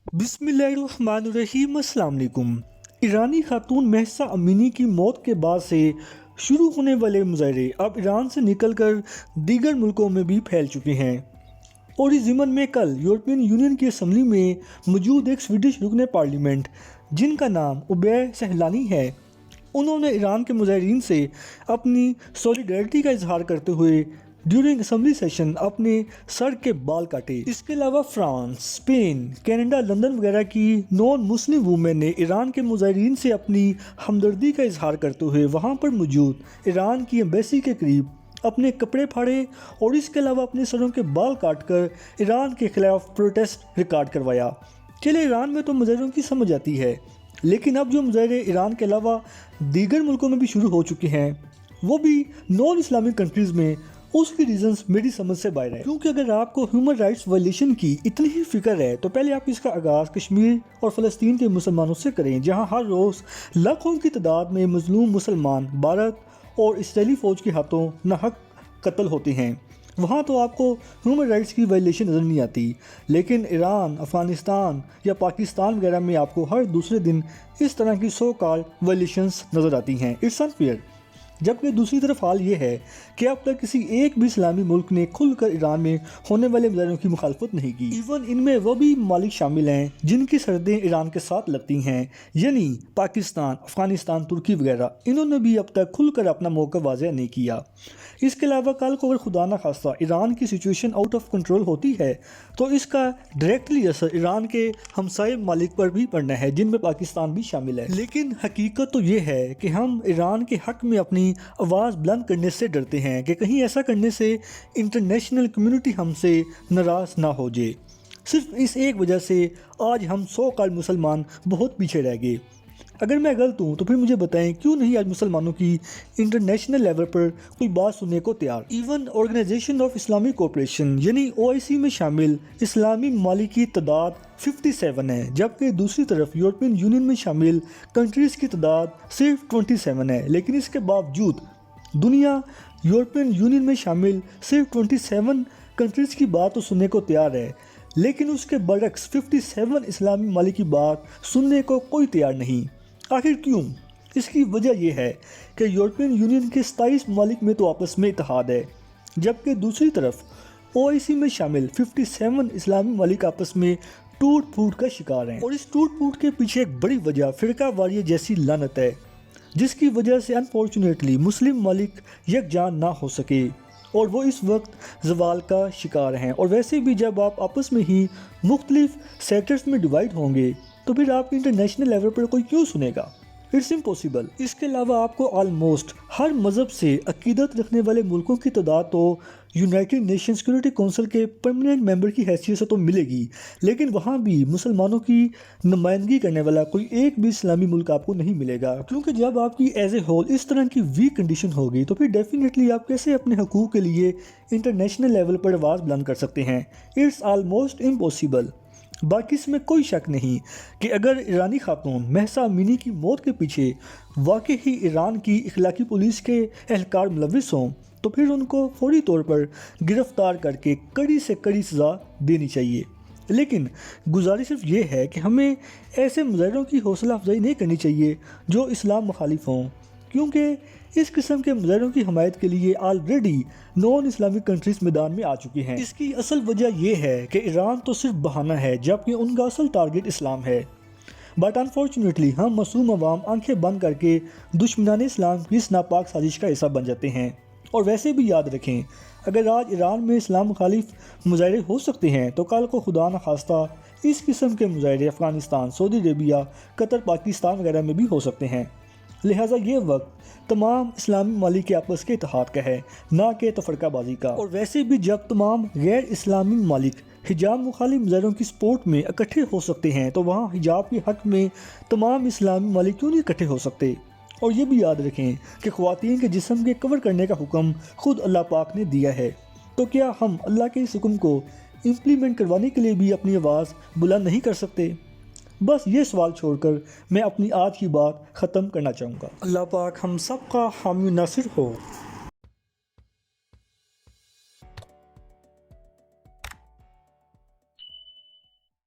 बिस्मिल्लाहिर्रहमानिर्रहीम। अस्सलाम वालेकुम। ईरानी खातून महसा अमीनी की मौत के बाद से शुरू होने वाले मुजाहरे अब ईरान से निकलकर दीगर मुल्कों में भी फैल चुके हैं और इस ज़िमन में कल यूरोपियन यूनियन की असम्बली में मौजूद एक स्वीडिश रुकन पार्लियामेंट जिनका नाम उबैय सहलानी है, उन्होंने ईरान के मुजाहिरीन से अपनी सॉलिडारिटी का इजहार करते हुए ड्यूरिंग असम्बली सेशन अपने सर के बाल काटे। इसके अलावा फ्रांस, स्पेन, कनाडा, लंदन वगैरह की नॉन मुस्लिम वूमेन ने ईरान के मुजाहिरीन से अपनी हमदर्दी का इजहार करते हुए वहाँ पर मौजूद ईरान की एम्बेसी के करीब अपने कपड़े फाड़े और इसके अलावा अपने सरों के बाल काट कर ईरान के खिलाफ प्रोटेस्ट रिकॉर्ड करवाया। चले ईरान में तो मुजाहिरों की समझ आती है, लेकिन अब जो मुजाहरे ईरान के अलावा दीगर मुल्कों में भी शुरू हो चुके हैं, वो भी नॉन इस्लामिक कंट्रीज़ में, उसकी रीजंस मेरी समझ से बाहर है। क्योंकि अगर आपको ह्यूमन राइट्स वायलेशन की इतनी ही फिक्र है तो पहले आप इसका आगाज़ कश्मीर और फ़लस्तीन के मुसलमानों से करें, जहां हर रोज़ लाखों की तादाद में मजलूम मुसलमान भारत और इसराइली फ़ौज के हाथों नाहक कत्ल होते हैं। वहाँ तो आपको ह्यूमन राइट्स की वायलेशन नज़र नहीं आती, लेकिन ईरान, अफ़गानिस्तान या पाकिस्तान वगैरह में आपको हर दूसरे दिन इस तरह की सो कॉल्ड वायलेशंस नज़र आती हैं। It's unfair. जबकि दूसरी तरफ हाल ये है कि अब तक किसी एक भी इस्लामी मुल्क ने खुलकर ईरान में होने वाले मुजाहरों की मुखालफत नहीं की। इवन इनमें वो भी ममालिक शामिल हैं जिनकी सरहदें ईरान के साथ लगती हैं, यानी पाकिस्तान, अफगानिस्तान, तुर्की वगैरह। इन्होंने भी अब तक खुलकर अपना मौक़िफ़ वाज़ेह नहीं किया। इसके अलावा कल को अगर खुदा न खास्ता ईरान की सिचुएशन आउट ऑफ कंट्रोल होती है तो इसका डायरेक्टली असर ईरान के हमसाये ममालिक पर भी पड़ना है, जिनमें पाकिस्तान भी शामिल है। लेकिन हकीकत तो ये है कि हम ईरान के हक़ में अपनी आवाज़ बुलंद करने से डरते हैं कि कहीं ऐसा करने से इंटरनेशनल कम्युनिटी हमसे नाराज़ ना हो जाए। सिर्फ इस एक वजह से आज हम 100 कॉल मुसलमान बहुत पीछे रह गए। अगर मैं गलत हूँ तो फिर मुझे बताएं, क्यों नहीं आज मुसलमानों की इंटरनेशनल लेवल पर कोई बात सुनने को तैयार। Even Organisation of Islamic Cooperation यानी OIC में शामिल इस्लामी ममालिक की तादाद 57 है, जबकि दूसरी तरफ यूरोपियन यूनियन में शामिल कंट्रीज़ की तादाद सिर्फ 27 है। लेकिन इसके बावजूद दुनिया यूरोपियन यूनियन में शामिल सिर्फ 27 कंट्रीज़ की बात तो सुनने को तैयार है, लेकिन उसके बरक्स 57 इस्लामी ममालिक की बात सुनने को कोई तैयार नहीं। आखिर क्यों? इसकी वजह यह है कि यूरोपियन यूनियन के 27 ममालिक में तो आपस में इत्तेहाद है, जबकि दूसरी तरफ OIC में शामिल 57 इस्लामी ममालिक आपस में टूट फूट का शिकार हैं। और इस टूट फूट के पीछे एक बड़ी वजह फ़िरका वारियत जैसी लानत है, जिसकी वजह से अनफॉर्चुनेटली मुस्लिम ममालिक यकजान ना हो सके और वो इस वक्त ज़वाल का शिकार हैं। और वैसे भी जब आप आपस में ही मुख्तलिफ सेक्टर्स में डिवाइड होंगे तो फिर आप इंटरनेशनल लेवल पर कोई क्यों सुनेगा? It's impossible. इसके अलावा आपको ऑलमोस्ट हर मज़हब से अकीदत रखने वाले मुल्कों की तादाद तो यूनाइटेड नेशन सिक्योरिटी काउंसिल के परमानेंट मेंबर की हैसियत से तो मिलेगी, लेकिन वहाँ भी मुसलमानों की नुमाइंदगी करने वाला कोई एक भी इस्लामी मुल्क आपको नहीं मिलेगा। क्योंकि जब आपकी एज ए होल इस तरह की वीक कंडीशन होगी तो फिर डेफिनेटली आप कैसे अपने हकूक़ के लिए इंटरनेशनल लेवल पर आवाज़ बुलंद कर सकते हैं? It's almost impossible. बाकी इसमें कोई शक नहीं कि अगर ईरानी खातून महसा अमीनी की मौत के पीछे वाकई ही ईरान की इखलाकी पुलिस के एहलकार मुलविस हों तो फिर उनको फौरी तौर पर गिरफ़्तार करके कड़ी से कड़ी सज़ा देनी चाहिए। लेकिन गुजारिश सिर्फ ये है कि हमें ऐसे मुजाहिरों की हौसला अफजाई नहीं करनी चाहिए जो इस्लाम मुखालिफ हों, क्योंकि इस किस्म के मुजाहिरों की हमायत के लिए ऑलरेडी नॉन इस्लामिक कंट्रीज़ मैदान में आ चुकी हैं। इसकी असल वजह यह है कि ईरान तो सिर्फ बहाना है, जबकि उनका असल टारगेट इस्लाम है। बट अनफॉर्चुनेटली हम मासूम अवाम आंखें बंद करके दुश्मनान इस्लाम की इस नापाक साजिश का हिस्सा बन जाते हैं। और वैसे भी याद रखें, अगर आज ईरान में इस्लाम मुखालिफ मुजाहरे हो सकते हैं तो कल को खुदा न खास्ता इस किस्म के मुजाहरे Afghanistan, Saudi Arabia, Qatar, Pakistan वगैरह में भी हो सकते हैं। लिहाजा ये वक्त तमाम इस्लामी ममालिक के आपस के इत्तेहाद का है, ना कि तफरकाबाजी का। और वैसे भी जब तमाम गैर इस्लामी ममालिक हिजाब मुखालिफ मुजाहिरों की सपोर्ट में इकट्ठे हो सकते हैं तो वहाँ हिजाब के हक़ में तमाम इस्लामी ममालिक क्यों नहीं इकट्ठे हो सकते? और ये भी याद रखें कि ख़वातीन के जिस्म के कवर करने का हुक्म खुद अल्लाह पाक ने दिया है, तो क्या हम अल्लाह के इस हुक्म को इम्प्लीमेंट करवाने के लिए भी अपनी आवाज़ बुलंद नहीं कर सकते? बस ये सवाल छोड़कर मैं अपनी आज की बात ख़त्म करना चाहूँगा। अल्लाह पाक हम सब का हामी नासिर हो।